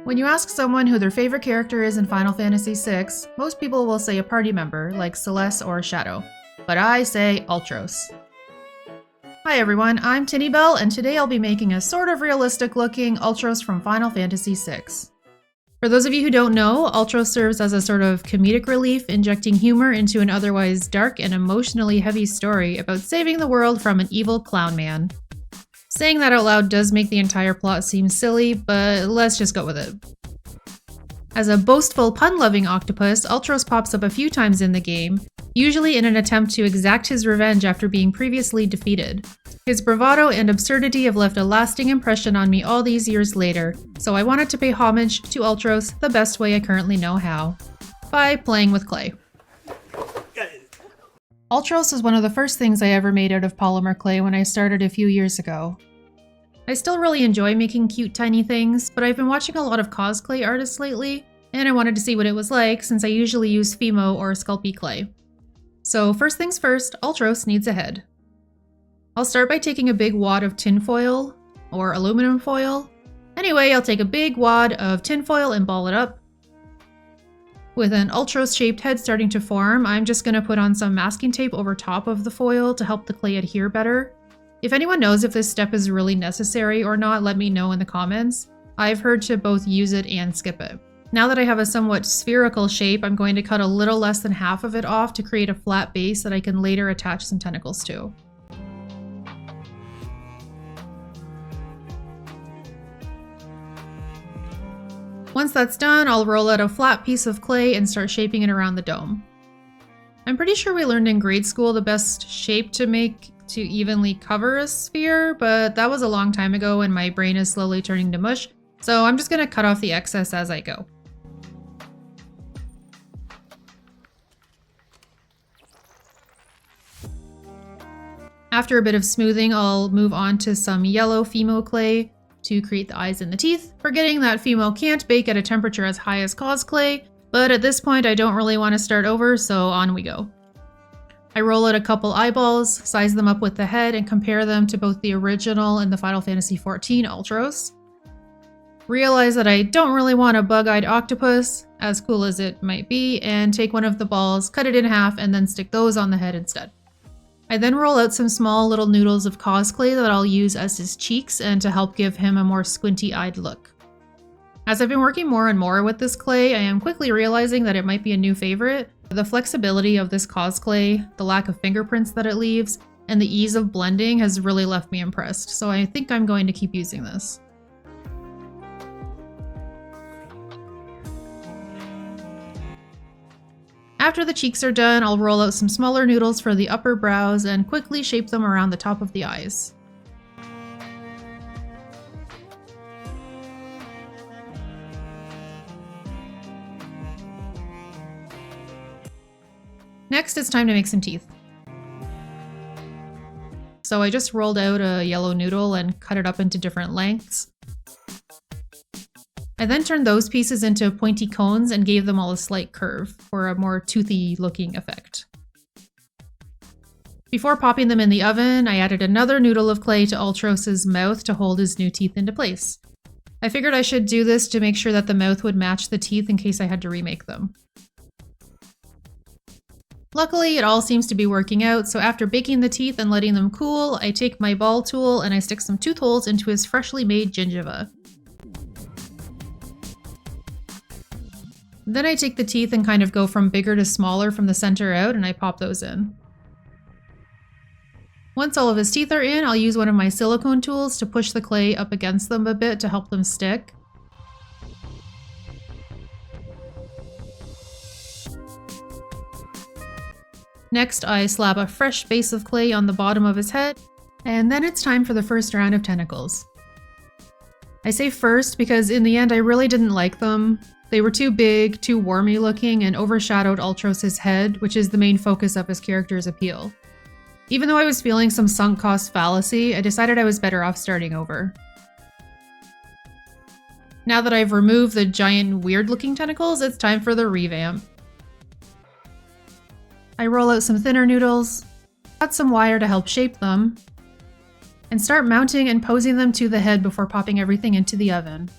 When you ask someone who their favorite character is in Final Fantasy VI, most people will say a party member like Celeste or Shadow, but I say Ultros. Hi everyone, I'm Tinnybell, and today I'll be making a sort of realistic looking Ultros from Final Fantasy VI. For those of you who don't know, Ultros serves as a sort of comedic relief, injecting humor into an otherwise dark and emotionally heavy story about saving the world from an evil clown man. Saying that out loud does make the entire plot seem silly, but let's just go with it. As a boastful, pun-loving octopus, Ultros pops up a few times in the game, usually in an attempt to exact his revenge after being previously defeated. His bravado and absurdity have left a lasting impression on me all these years later, so I wanted to pay homage to Ultros the best way I currently know how, by playing with clay. Ultros is one of the first things I ever made out of polymer clay when I started a few years ago. I still really enjoy making cute tiny things, but I've been watching a lot of cosplay artists lately, and I wanted to see what it was like since I usually use Fimo or Sculpey clay. So first things first, Ultros needs a head. I'll start by taking a big wad of tinfoil, or aluminum foil. Anyway, I'll take a big wad of tinfoil and ball it up. With an Ultros-shaped head starting to form, I'm just going to put on some masking tape over top of the foil to help the clay adhere better. If anyone knows if this step is really necessary or not, let me know in the comments. I've heard to both use it and skip it. Now that I have a somewhat spherical shape, I'm going to cut a little less than half of it off to create a flat base that I can later attach some tentacles to. Once that's done, I'll roll out a flat piece of clay and start shaping it around the dome. I'm pretty sure we learned in grade school the best shape to make to evenly cover a sphere, but that was a long time ago and my brain is slowly turning to mush, so I'm just going to cut off the excess as I go. After a bit of smoothing, I'll move on to some yellow Fimo clay to create the eyes and the teeth, forgetting that Fimo can't bake at a temperature as high as cos clay, but at this point I don't really want to start over, so on we go. I roll out a couple eyeballs, size them up with the head, and compare them to both the original and the Final Fantasy XIV Ultros. Realize that I don't really want a bug-eyed octopus, as cool as it might be, and take one of the balls, cut it in half, and then stick those on the head instead. I then roll out some small little noodles of cosplay that I'll use as his cheeks and to help give him a more squinty-eyed look. As I've been working more and more with this clay, I am quickly realizing that it might be a new favorite. The flexibility of this cosplay, the lack of fingerprints that it leaves, and the ease of blending has really left me impressed, so I think I'm going to keep using this. After the cheeks are done, I'll roll out some smaller noodles for the upper brows and quickly shape them around the top of the eyes. Next, it's time to make some teeth. So I just rolled out a yellow noodle and cut it up into different lengths. I then turned those pieces into pointy cones and gave them all a slight curve for a more toothy looking effect. Before popping them in the oven, I added another noodle of clay to Ultros' mouth to hold his new teeth into place. I figured I should do this to make sure that the mouth would match the teeth in case I had to remake them. Luckily, it all seems to be working out, so after baking the teeth and letting them cool, I take my ball tool and I stick some tooth holes into his freshly made gingiva. Then I take the teeth and kind of go from bigger to smaller from the center out, and I pop those in. Once all of his teeth are in, I'll use one of my silicone tools to push the clay up against them a bit to help them stick. Next, I slap a fresh base of clay on the bottom of his head, and then it's time for the first round of tentacles. I say first because in the end I really didn't like them. They were too big, too wormy looking, and overshadowed Ultros' head, which is the main focus of his character's appeal. Even though I was feeling some sunk cost fallacy, I decided I was better off starting over. Now that I've removed the giant weird looking tentacles, it's time for the revamp. I roll out some thinner noodles, cut some wire to help shape them, and start mounting and posing them to the head before popping everything into the oven.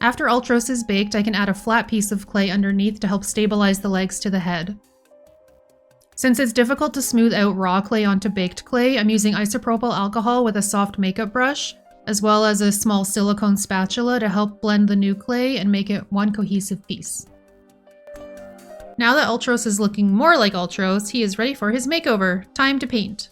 After Ultros is baked, I can add a flat piece of clay underneath to help stabilize the legs to the head. Since it's difficult to smooth out raw clay onto baked clay, I'm using isopropyl alcohol with a soft makeup brush, as well as a small silicone spatula to help blend the new clay and make it one cohesive piece. Now that Ultros is looking more like Ultros, he is ready for his makeover. Time to paint.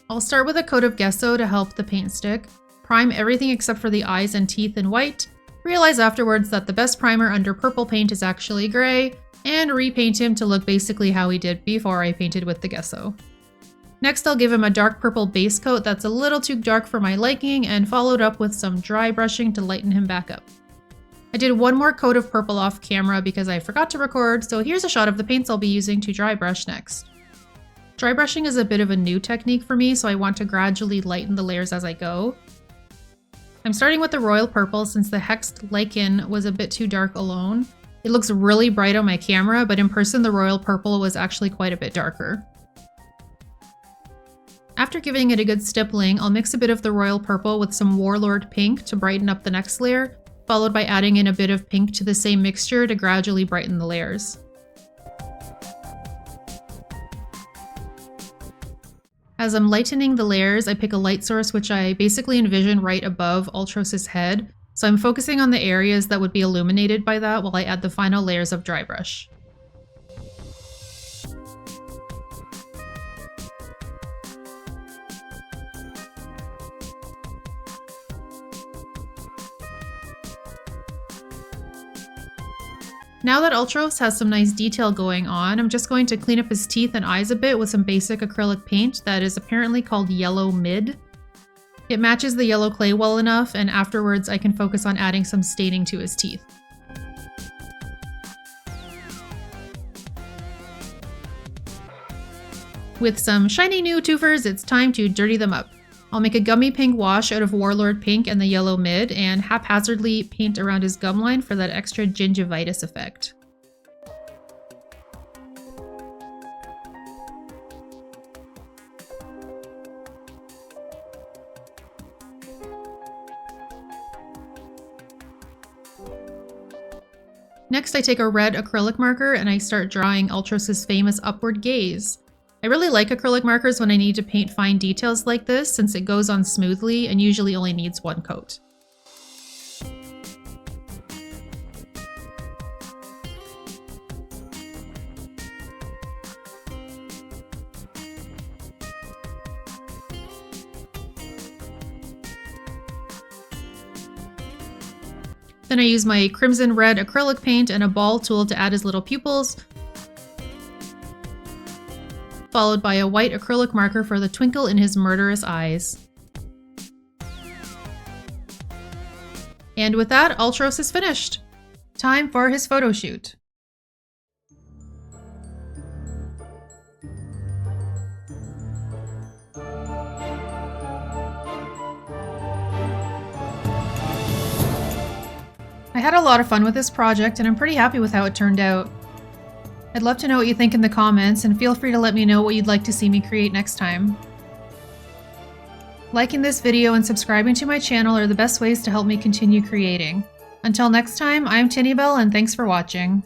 I'll start with a coat of gesso to help the paint stick, prime everything except for the eyes and teeth in white, realize afterwards that the best primer under purple paint is actually gray, and repaint him to look basically how he did before I painted with the gesso. Next, I'll give him a dark purple base coat that's a little too dark for my liking, and followed up with some dry brushing to lighten him back up. I did one more coat of purple off camera because I forgot to record, so here's a shot of the paints I'll be using to dry brush next. Dry brushing is a bit of a new technique for me, so I want to gradually lighten the layers as I go. I'm starting with the royal purple since the hexed lichen was a bit too dark alone. It looks really bright on my camera, but in person the royal purple was actually quite a bit darker. After giving it a good stippling, I'll mix a bit of the royal purple with some warlord pink to brighten up the next layer, followed by adding in a bit of pink to the same mixture to gradually brighten the layers. As I'm lightening the layers, I pick a light source which I basically envision right above Ultros' head, so I'm focusing on the areas that would be illuminated by that while I add the final layers of dry brush. Now that Ultros has some nice detail going on, I'm just going to clean up his teeth and eyes a bit with some basic acrylic paint that is apparently called Yellow Mid. It matches the yellow clay well enough, and afterwards I can focus on adding some staining to his teeth. With some shiny new twofers, it's time to dirty them up. I'll make a gummy pink wash out of Warlord Pink and the Yellow Mid, and haphazardly paint around his gum line for that extra gingivitis effect. Next, I take a red acrylic marker and I start drawing Ultros' famous upward gaze. I really like acrylic markers when I need to paint fine details like this, since it goes on smoothly and usually only needs one coat. Then I use my crimson red acrylic paint and a ball tool to add his little pupils, followed by a white acrylic marker for the twinkle in his murderous eyes. And with that, Ultros is finished. Time for his photo shoot. I had a lot of fun with this project and I'm pretty happy with how it turned out. I'd love to know what you think in the comments, and feel free to let me know what you'd like to see me create next time. Liking this video and subscribing to my channel are the best ways to help me continue creating. Until next time, I'm Tinnybell and thanks for watching.